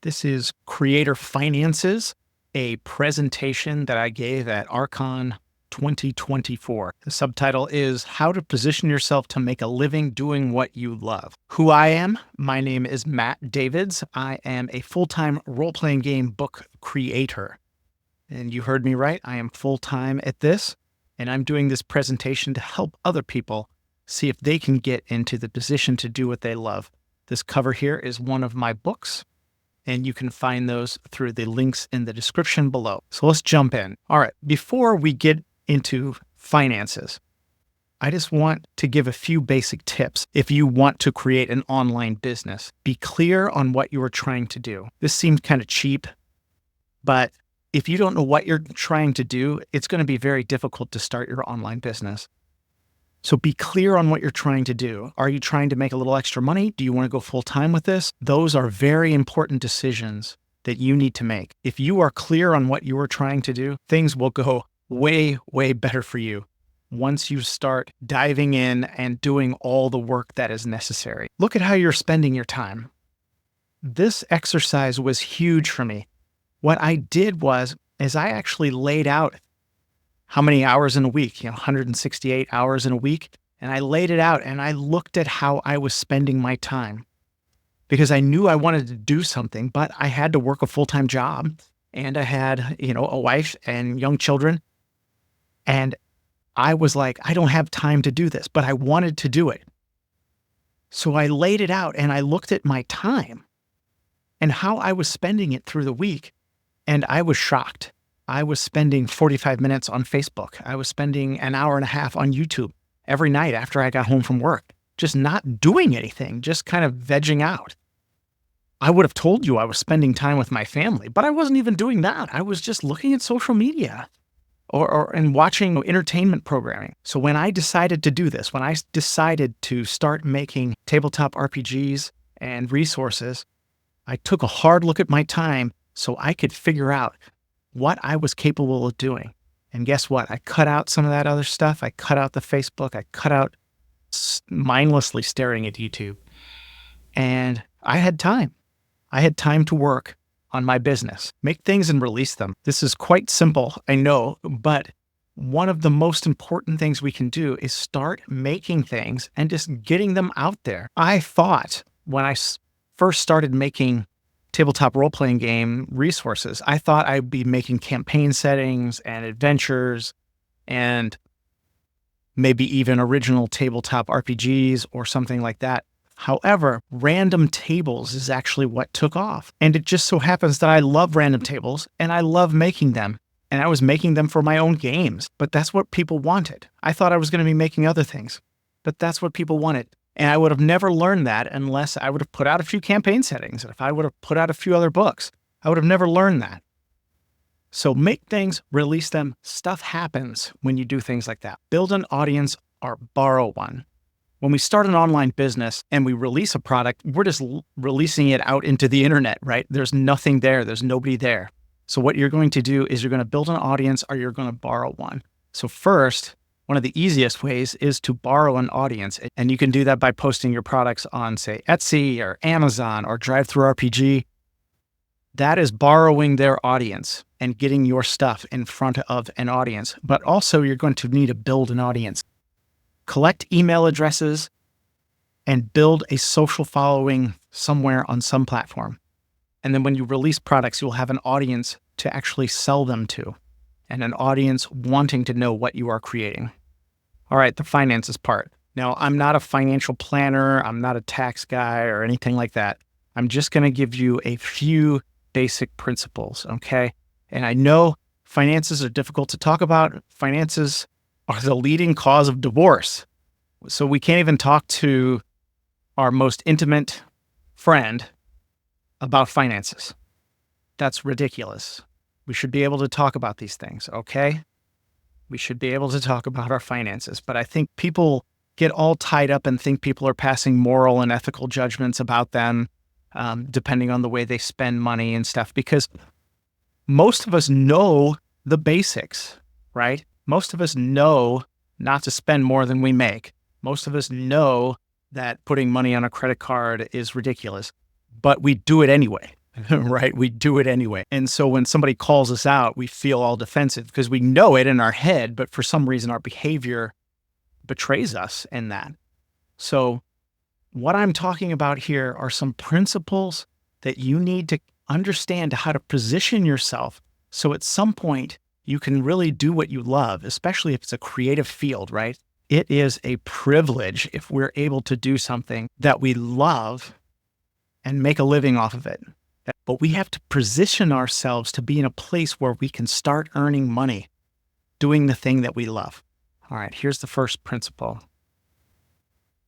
This is Creator Finances, a presentation that I gave at Archon 2024. The subtitle is How to Position Yourself to Make a Living Doing What You Love. Who I am? My name is Matt Davids. I am a full-time role-playing game book creator. And you heard me right. I am full-time at this, and I'm doing this presentation to help other people see if they can get into the position to do what they love. This cover here is one of my books, and you can find those through the links in the description below. So let's jump in. All right, before we get into finances, I just want to give a few basic tips if you want to create an online business. Be clear on what you are trying to do. This seems kind of cheap, but if you don't know what you're trying to do, it's going to be very difficult to start your online business. So be clear on what you're trying to do. Are you trying to make a little extra money? Do you want to go full-time with this? Those are very important decisions that you need to make. If you are clear on what you are trying to do, things will go way, way better for you once you start diving in and doing all the work that is necessary. Look at how you're spending your time. This exercise was huge for me. What I did was I actually laid out how many hours in a week, 168 hours in a week. And I laid it out and I looked at how I was spending my time because I knew I wanted to do something, but I had to work a full-time job and I had, a wife and young children. And I was like, I don't have time to do this, but I wanted to do it. So I laid it out and I looked at my time and how I was spending it through the week. And I was shocked. I was spending 45 minutes on Facebook. I was spending an hour and a half on YouTube every night after I got home from work, just not doing anything, just kind of vegging out. I would have told you I was spending time with my family, but I wasn't even doing that. I was just looking at social media and watching entertainment programming. So when I decided to do this, when I decided to start making tabletop RPGs and resources, I took a hard look at my time so I could figure out what I was capable of doing. And guess what? I cut out some of that other stuff. I cut out the Facebook. I cut out mindlessly staring at YouTube. And I had time. I had time to work on my business, make things and release them. This is quite simple, I know, but one of the most important things we can do is start making things and just getting them out there. I thought when I first started making tabletop role-playing game resources, I thought I'd be making campaign settings and adventures and maybe even original tabletop RPGs or something like that. However, random tables is actually what took off. And it just so happens that I love random tables and I love making them. And I was making them for my own games, but that's what people wanted. I thought I was going to be making other things, but that's what people wanted. And I would have never learned that unless I would have put out a few campaign settings. And if I would have put out a few other books, I would have never learned that. So make things, release them. Stuff happens when you do things like that. Build an audience or borrow one. When we start an online business and we release a product, we're just releasing it out into the internet, right? There's nothing there. There's nobody there. So what you're going to do is you're going to build an audience or you're going to borrow one. So first, one of the easiest ways is to borrow an audience. And you can do that by posting your products on, say, Etsy or Amazon or DriveThruRPG. That is borrowing their audience and getting your stuff in front of an audience. But also you're going to need to build an audience. Collect email addresses and build a social following somewhere on some platform. And then when you release products, you'll have an audience to actually sell them to and an audience wanting to know what you are creating. All right, the finances part. Now, I'm not a financial planner. I'm not a tax guy or anything like that. I'm just going to give you a few basic principles, okay? And I know finances are difficult to talk about. Finances are the leading cause of divorce. So we can't even talk to our most intimate friend about finances. That's ridiculous. We should be able to talk about these things, okay? We should be able to talk about our finances. But I think people get all tied up and think people are passing moral and ethical judgments about them, depending on the way they spend money and stuff, because most of us know the basics, right? Most of us know not to spend more than we make. Most of us know that putting money on a credit card is ridiculous, but we do it anyway. right? We do it anyway. And so when somebody calls us out, we feel all defensive because we know it in our head, but for some reason our behavior betrays us in that. So what I'm talking about here are some principles that you need to understand how to position yourself so at some point you can really do what you love, especially if it's a creative field, right? It is a privilege if we're able to do something that we love and make a living off of it. But we have to position ourselves to be in a place where we can start earning money doing the thing that we love. All right, here's the first principle.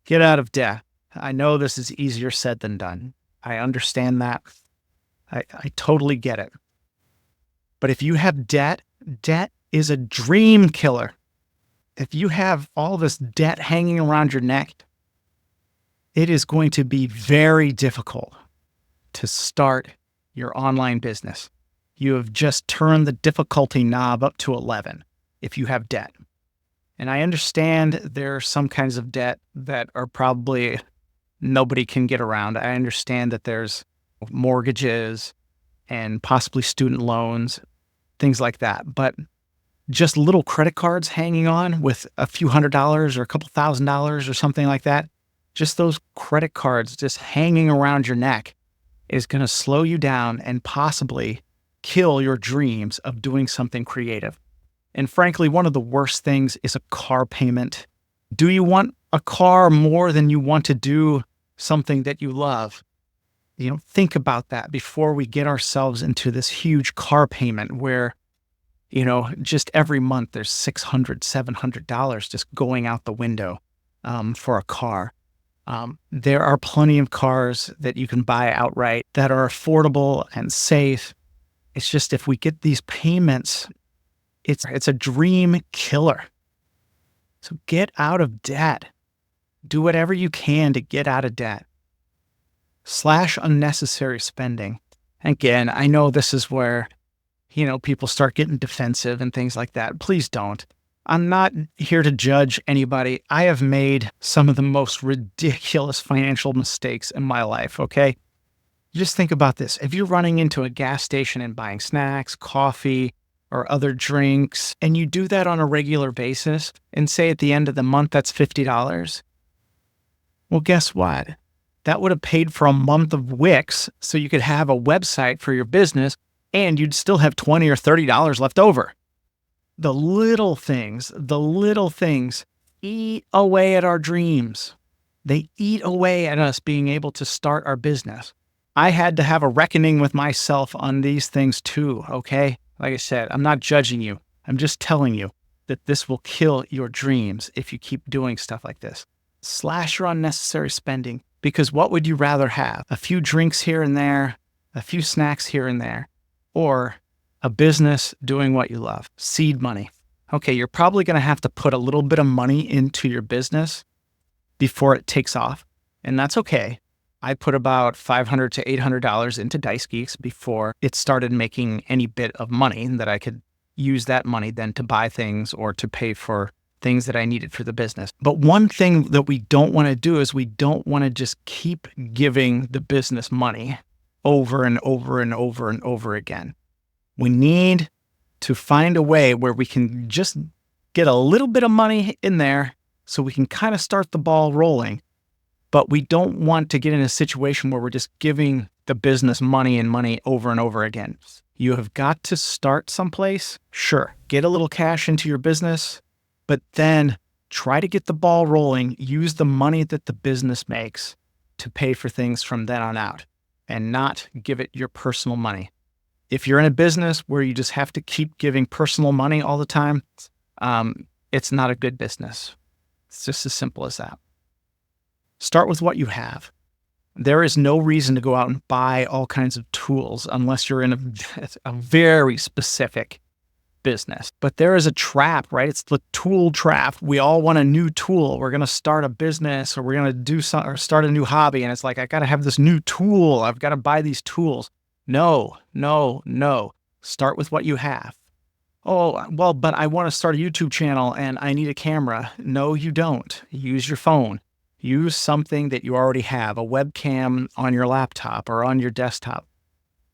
Get out of debt. I know this is easier said than done. I understand that. I totally get it. But if you have debt, debt is a dream killer. If you have all this debt hanging around your neck, it is going to be very difficult to start your online business. You have just turned the difficulty knob up to 11 if you have debt. And I understand there are some kinds of debt that are probably nobody can get around. I understand that there's mortgages and possibly student loans, things like that. But just little credit cards hanging on with a few $100s or a couple $1,000s or something like that, just those credit cards just hanging around your neck is going to slow you down and possibly kill your dreams of doing something creative. And frankly, one of the worst things is a car payment. Do you want a car more than you want to do something that you love? Think about that before we get ourselves into this huge car payment where, just every month there's $600, $700 just going out the window for a car. There are plenty of cars that you can buy outright that are affordable and safe. It's just if we get these payments, it's a dream killer. So get out of debt. Do whatever you can to get out of debt. Slash unnecessary spending. Again, I know this is where, people start getting defensive and things like that. Please don't. I'm not here to judge anybody. I have made some of the most ridiculous financial mistakes in my life, okay? Just think about this. If you're running into a gas station and buying snacks, coffee, or other drinks, and you do that on a regular basis, and say at the end of the month that's $50, well, guess what? That would have paid for a month of Wix so you could have a website for your business, and you'd still have $20 or $30 left over. The little things eat away at our dreams. They eat away at us being able to start our business. I had to have a reckoning with myself on these things too, okay? Like I said, I'm not judging you. I'm just telling you that this will kill your dreams if you keep doing stuff like this. Slash your unnecessary spending, because what would you rather have? A few drinks here and there, a few snacks here and there, or a business doing what you love? Seed money. Okay, you're probably going to have to put a little bit of money into your business before it takes off, and that's okay. I put about $500 to $800 into Dice Geeks before it started making any bit of money that I could use that money then to buy things or to pay for things that I needed for the business. But one thing that we don't want to do is we don't want to just keep giving the business money over and over and over and over again. We need to find a way where we can just get a little bit of money in there so we can kind of start the ball rolling. But we don't want to get in a situation where we're just giving the business money and money over and over again. You have got to start someplace. Sure, get a little cash into your business, but then try to get the ball rolling. Use the money that the business makes to pay for things from then on out and not give it your personal money. If you're in a business where you just have to keep giving personal money all the time, it's not a good business. It's just as simple as that. Start with what you have. There is no reason to go out and buy all kinds of tools unless you're in a very specific business. But there is a trap, right? It's the tool trap. We all want a new tool. We're going to start a business or we're going to do something or start a new hobby. And it's like, I got to have this new tool. I've got to buy these tools. No. Start with what you have. Oh, well, but I want to start a YouTube channel and I need a camera. No, you don't. Use your phone. Use something that you already have, a webcam on your laptop or on your desktop.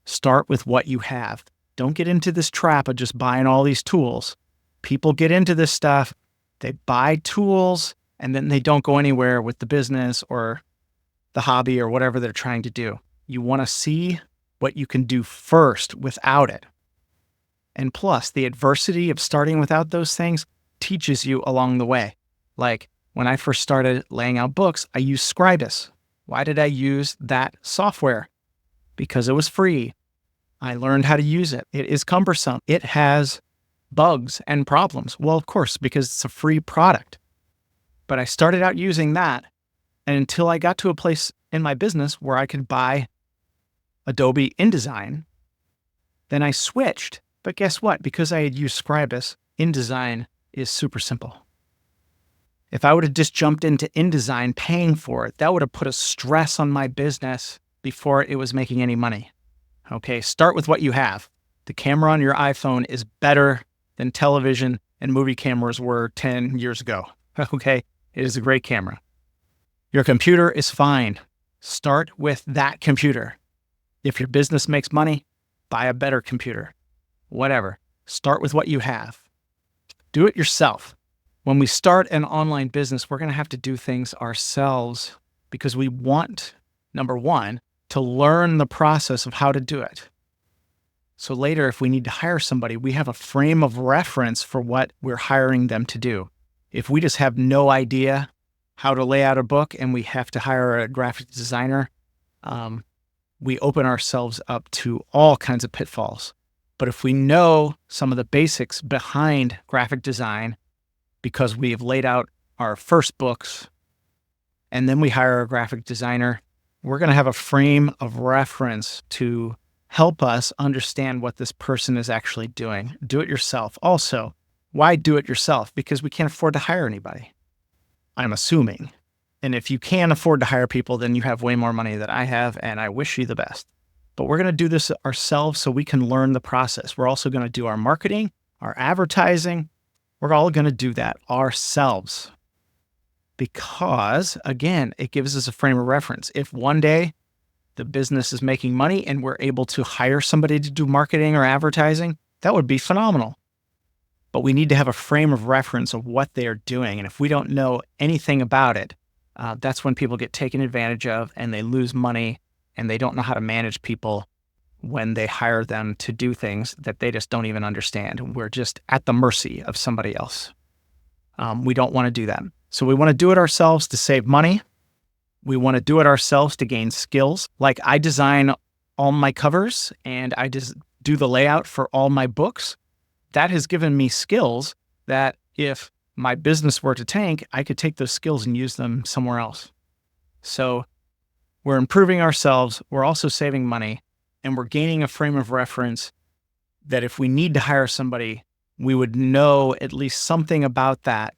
Start with what you have. Don't get into this trap of just buying all these tools. People get into this stuff, they buy tools, and then they don't go anywhere with the business or the hobby or whatever they're trying to do. You want to see what you can do first without it. And plus, the adversity of starting without those things teaches you along the way. Like when I first started laying out books, I used Scribus. Why did I use that software? Because it was free. I learned how to use it. It is cumbersome. It has bugs and problems. Well, of course, because it's a free product. But I started out using that, and until I got to a place in my business where I could buy Adobe InDesign, then I switched. But guess what? Because I had used Scribus, InDesign is super simple. If I would have just jumped into InDesign paying for it, that would have put a stress on my business before it was making any money. Okay, start with what you have. The camera on your iPhone is better than television and movie cameras were 10 years ago. Okay, it is a great camera. Your computer is fine. Start with that computer. If your business makes money, buy a better computer. Whatever. Start with what you have. Do it yourself. When we start an online business, we're going to have to do things ourselves because we want, number one, to learn the process of how to do it. So later, if we need to hire somebody, we have a frame of reference for what we're hiring them to do. If we just have no idea how to lay out a book and we have to hire a graphic designer, we open ourselves up to all kinds of pitfalls. But if we know some of the basics behind graphic design, because we've laid out our first books, and then we hire a graphic designer, we're going to have a frame of reference to help us understand what this person is actually doing. Do it yourself. Also, why do it yourself? Because we can't afford to hire anybody, I'm assuming. And if you can afford to hire people, then you have way more money than I have, and I wish you the best. But we're going to do this ourselves so we can learn the process. We're also going to do our marketing, our advertising. We're all going to do that ourselves. Because, again, it gives us a frame of reference. If one day the business is making money and we're able to hire somebody to do marketing or advertising, that would be phenomenal. But we need to have a frame of reference of what they are doing. And if we don't know anything about it, that's when people get taken advantage of and they lose money and they don't know how to manage people when they hire them to do things that they just don't even understand. We're just at the mercy of somebody else. We don't want to do that. So we want to do it ourselves to save money. We want to do it ourselves to gain skills. Like I design all my covers and I just do the layout for all my books. That has given me skills that if my business were to tank, I could take those skills and use them somewhere else. So we're improving ourselves. We're also saving money, and we're gaining a frame of reference that if we need to hire somebody, we would know at least something about that.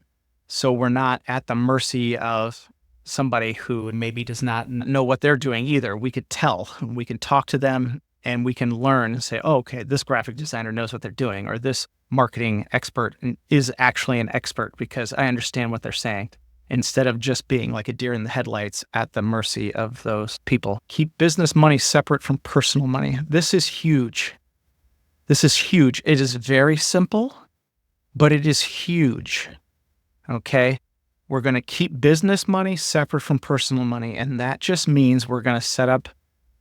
So we're not at the mercy of somebody who maybe does not know what they're doing either. We could tell, we can talk to them and we can learn and say, oh, okay, this graphic designer knows what they're doing, or this marketing expert is actually an expert because I understand what they're saying, instead of just being like a deer in the headlights at the mercy of those people. Keep business money separate from personal money. This is huge. This is huge. It is very simple, but it is huge. Okay? We're going to keep business money separate from personal money, and that just means we're going to set up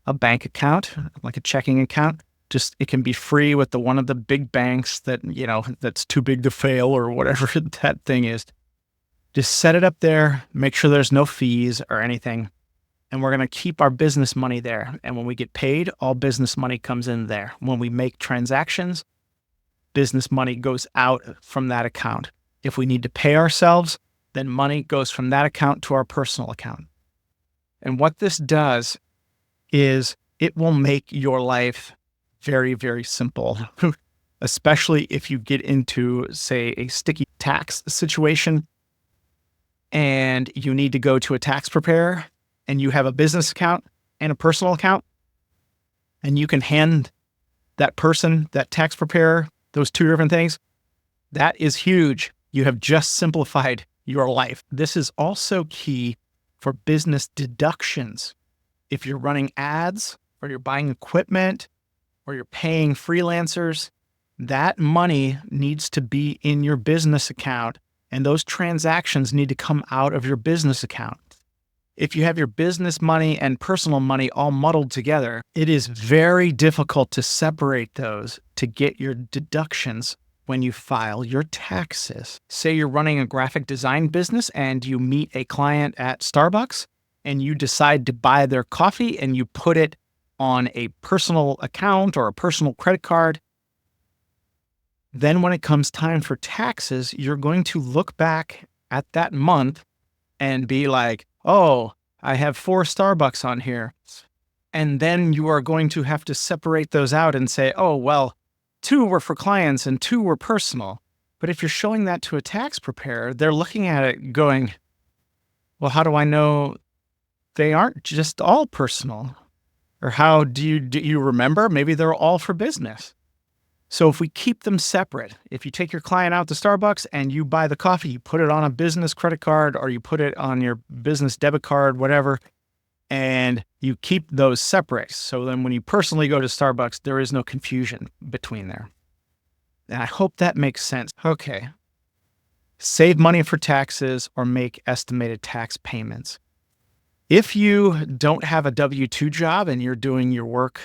a bank account, like a checking account. Just, it can be free with one of the big banks that, that's too big to fail or whatever that thing is. Just set it up there, make sure there's no fees or anything. And we're going to keep our business money there. And when we get paid, all business money comes in there. When we make transactions, business money goes out from that account. If we need to pay ourselves, then money goes from that account to our personal account. And what this does is it will make your life very, very simple, especially if you get into, say, a sticky tax situation and you need to go to a tax preparer and you have a business account and a personal account, and you can hand that person, that tax preparer, those two different things. That is huge. You have just simplified your life. This is also key for business deductions. If you're running ads or you're buying equipment or you're paying freelancers, that money needs to be in your business account, and those transactions need to come out of your business account. If you have your business money and personal money all muddled together, it is very difficult to separate those to get your deductions when you file your taxes. Say you're running a graphic design business and you meet a client at Starbucks and you decide to buy their coffee and you put it on a personal account or a personal credit card. Then when it comes time for taxes, you're going to look back at that month and be like, oh, I have 4 Starbucks on here. And then you are going to have to separate those out and say, oh, well, 2 were for clients and 2 were personal. But if you're showing that to a tax preparer, they're looking at it going, well, how do I know they aren't just all personal? Or how do you remember? Maybe they're all for business. So if we keep them separate, if you take your client out to Starbucks and you buy the coffee, you put it on a business credit card or you put it on your business debit card, whatever, and you keep those separate. So then when you personally go to Starbucks, there is no confusion between there. And I hope that makes sense. Okay. Save money for taxes or make estimated tax payments. If you don't have a W-2 job and you're doing your work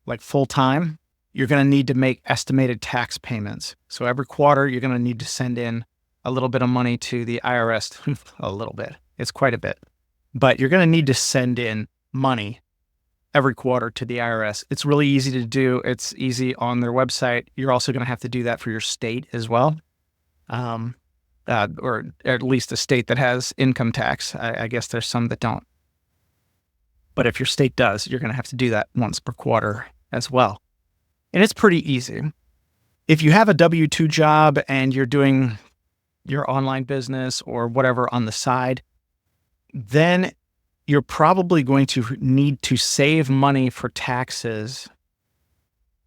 like full time, you're going to need to make estimated tax payments. So every quarter, you're going to need to send in a little bit of money to the IRS. A little bit. It's quite a bit. But you're going to need to send in money every quarter to the IRS. It's really easy to do. It's easy on their website. You're also going to have to do that for your state as well. Or at least a state that has income tax. I guess there's some that don't. But if your state does, you're going to have to do that once per quarter as well. And it's pretty easy. If you have a W-2 job and you're doing your online business or whatever on the side, then you're probably going to need to save money for taxes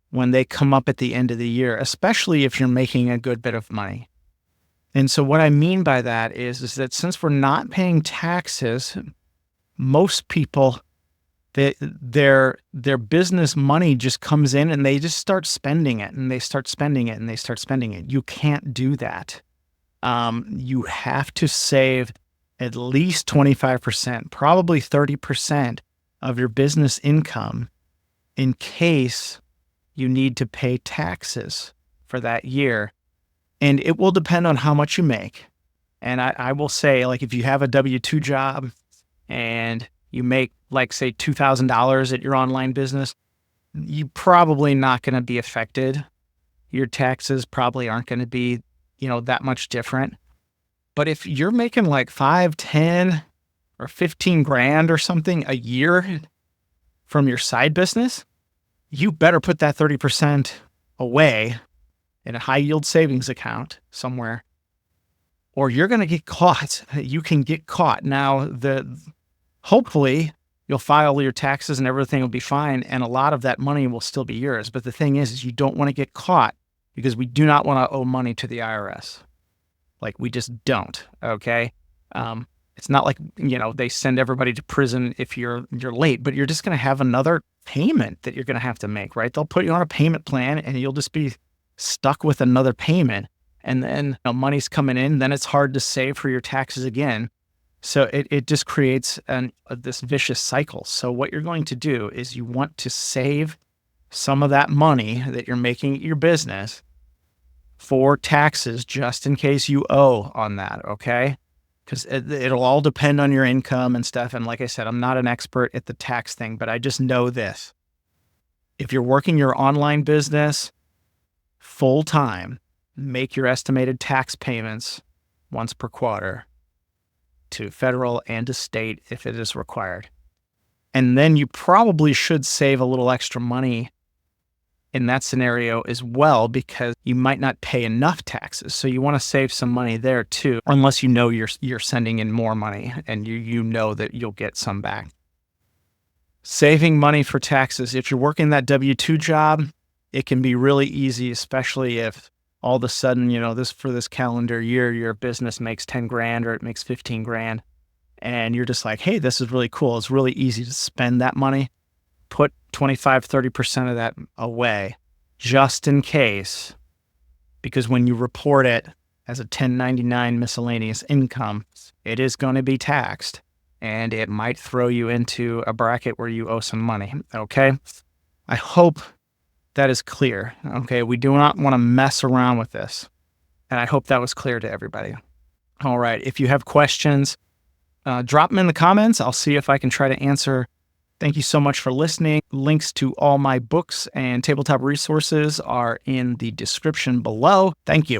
when they come up at the end of the year, especially if you're making a good bit of money. And so what I mean by that is that since we're not paying taxes, most people, their business money just comes in and they just start spending it and they start spending it and they start spending it. You can't do that. You have to save at least 25%, probably 30% of your business income in case you need to pay taxes for that year. And it will depend on how much you make. And I will say, like, if you have a W-2 job and you make, like, say, $2,000 at your online business, you're probably not going to be affected. Your taxes probably aren't going to be, that much different. But if you're making like 5, 10, or 15 grand or something a year from your side business, you better put that 30% away in a high yield savings account somewhere, or you're going to get caught. You can get caught. Now, hopefully you'll file your taxes and everything will be fine, and a lot of that money will still be yours. But the thing is you don't want to get caught, because we do not want to owe money to the IRS. Like, we just don't, okay? It's not like, they send everybody to prison if you're late, but you're just going to have another payment that you're going to have to make, right? They'll put you on a payment plan and you'll just be stuck with another payment. And then money's coming in, then it's hard to save for your taxes again. So it just creates this vicious cycle. So what you're going to do is you want to save some of that money that you're making at your business for taxes, just in case you owe on that, okay? Because it'll all depend on your income and stuff. And like I said, I'm not an expert at the tax thing, but I just know this. If you're working your online business full time, make your estimated tax payments once per quarter to federal and to state if it is required. And then you probably should save a little extra money in that scenario as well, because you might not pay enough taxes. So you want to save some money there too, unless you're sending in more money and you know that you'll get some back. Saving money for taxes. If you're working that W-2 job, it can be really easy, especially if all of a sudden, for this calendar year, your business makes 10 grand or it makes 15 grand. And you're just like, hey, this is really cool. It's really easy to spend that money. Put 25, 30% of that away just in case, because when you report it as a 1099 miscellaneous income, it is going to be taxed and it might throw you into a bracket where you owe some money. Okay. I hope that is clear. Okay. We do not want to mess around with this. And I hope that was clear to everybody. All right. If you have questions, drop them in the comments. I'll see if I can try to answer. Thank you so much for listening. Links to all my books and tabletop resources are in the description below. Thank you.